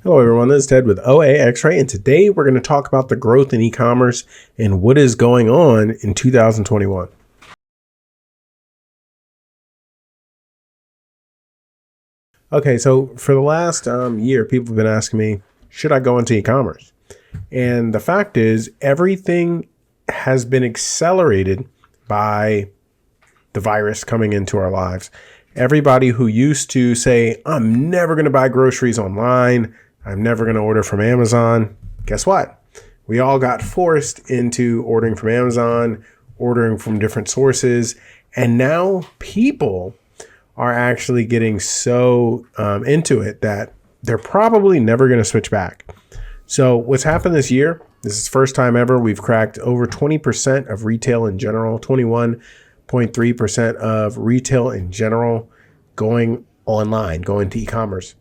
Hello everyone, this is Ted with OAXRAY, and today we're going to talk about the growth in e-commerce and what is going on in 2021. Okay, so for the last year, people have been asking me, should I go into e-commerce? And the fact is, everything has been accelerated by the virus coming into our lives. Everybody who used to say, I'm never going to buy groceries online, I'm never going to order from Amazon. Guess what? We all got forced into ordering from Amazon, ordering from different sources. And now people are actually getting so into it that they're probably never going to switch back. So what's happened this year, this is the first time ever we've cracked over 20% of retail in general, 21.3% of retail in general going online, going to e-commerce.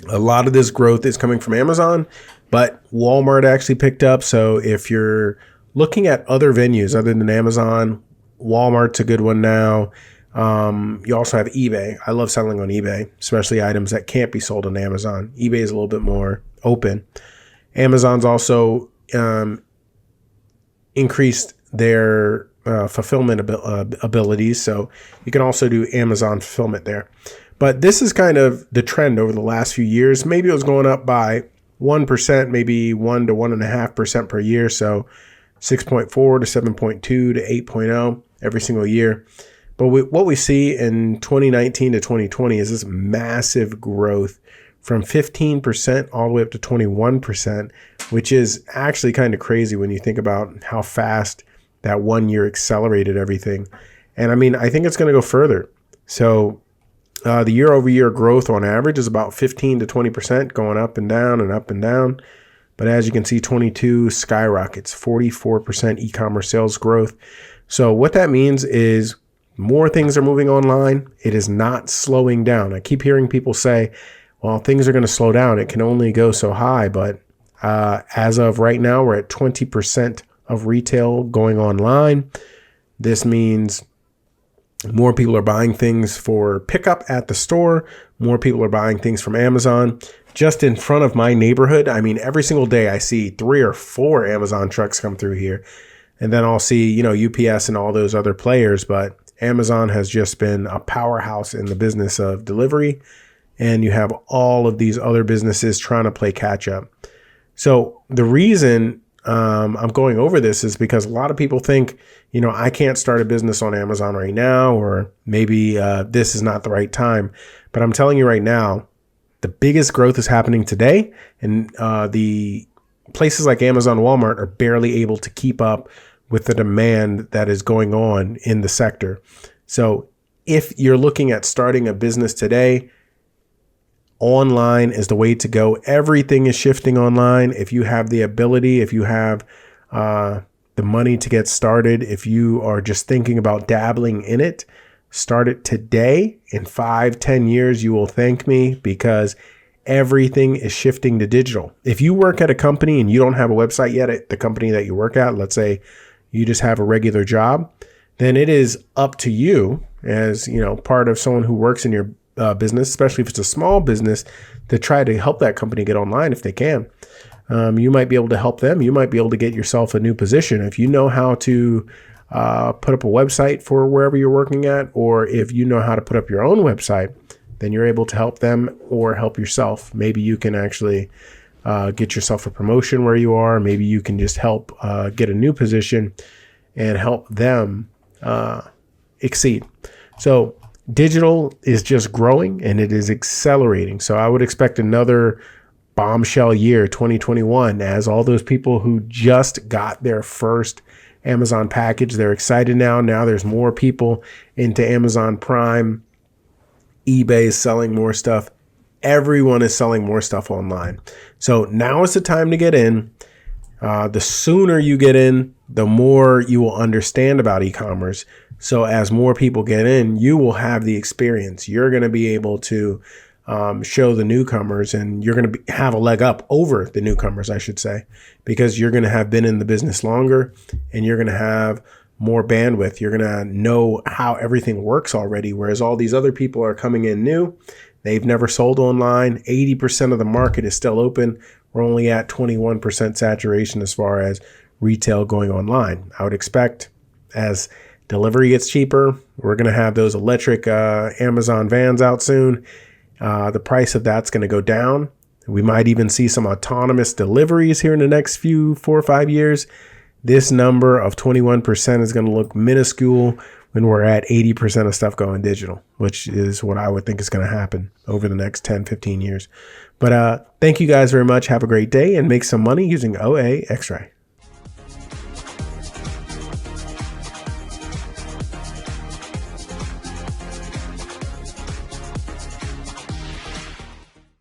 A lot of this growth is coming from Amazon, but Walmart actually picked up. So if you're looking at other venues other than Amazon, Walmart's a good one now. You also have eBay. I love selling on eBay, especially items that can't be sold on Amazon. eBay is a little bit more open. Amazon's also increased their fulfillment abilities. So you can also do Amazon fulfillment there. But this is kind of the trend over the last few years. Maybe it was going up by 1%, maybe 1 to 1.5% per year. So 6.4 to 7.2 to 8.0 every single year. But what we see in 2019 to 2020 is this massive growth from 15% all the way up to 21%, which is actually kind of crazy when you think about how fast that 1 year accelerated everything. And I mean, I think it's going to go further. So the year over year growth on average is about 15 to 20% going up and down and up and down. But as you can see, 22 skyrockets, 44% e-commerce sales growth. So what that means is more things are moving online. It is not slowing down. I keep hearing people say, well, things are going to slow down. It can only go so high. But as of right now, we're at 20% of retail going online. This means more people are buying things for pickup at the store. More people are buying things from Amazon. Just in front of my neighborhood, I mean, every single day I see 3 or 4 Amazon trucks come through here. And then I'll see, UPS and all those other players. But Amazon has just been a powerhouse in the business of delivery. And you have all of these other businesses trying to play catch up. So the reason I'm going over this is because a lot of people think, I can't start a business on Amazon right now, or maybe this is not the right time. But I'm telling you right now, the biggest growth is happening today. And the places like Amazon, Walmart are barely able to keep up with the demand that is going on in the sector. So if you're looking at starting a business today, online is the way to go. Everything is shifting online. If you have the ability, if you have the money to get started, if you are just thinking about dabbling in it, start it today. In 5-10 years, you will thank me, because everything is shifting to digital. If you work at a company and you don't have a website yet at the company that you work at, let's say you just have a regular job, then it is up to you as, part of someone who works in your business, especially if it's a small business, to try to help that company get online if they can. You might be able to help them. You might be able to get yourself a new position. If you know how to put up a website for wherever you're working at, or if you know how to put up your own website, then you're able to help them or help yourself. Maybe you can actually get yourself a promotion where you are. Maybe you can just help get a new position and help them exceed. So digital is just growing and it is accelerating. So I would expect another bombshell year, 2021, as all those people who just got their first Amazon package, they're excited now. Now there's more people into Amazon Prime. eBay is selling more stuff. Everyone is selling more stuff online. So now is the time to get in. The sooner you get in, the more you will understand about e-commerce. So as more people get in, you will have the experience. You're going to be able to show the newcomers, and you're going to have a leg up over the newcomers, I should say, because you're going to have been in the business longer and you're going to have more bandwidth. You're going to know how everything works already, whereas all these other people are coming in new. They've never sold online. 80% of the market is still open. We're only at 21% saturation as far as retail going online. I would expect as delivery gets cheaper, we're going to have those electric Amazon vans out soon. The price of that's going to go down. We might even see some autonomous deliveries here in the next 4 or 5 years. This number of 21% is going to look minuscule when we're at 80% of stuff going digital, which is what I would think is going to happen over the next 10, 15 years. But thank you guys very much. Have a great day and make some money using OAXRAY.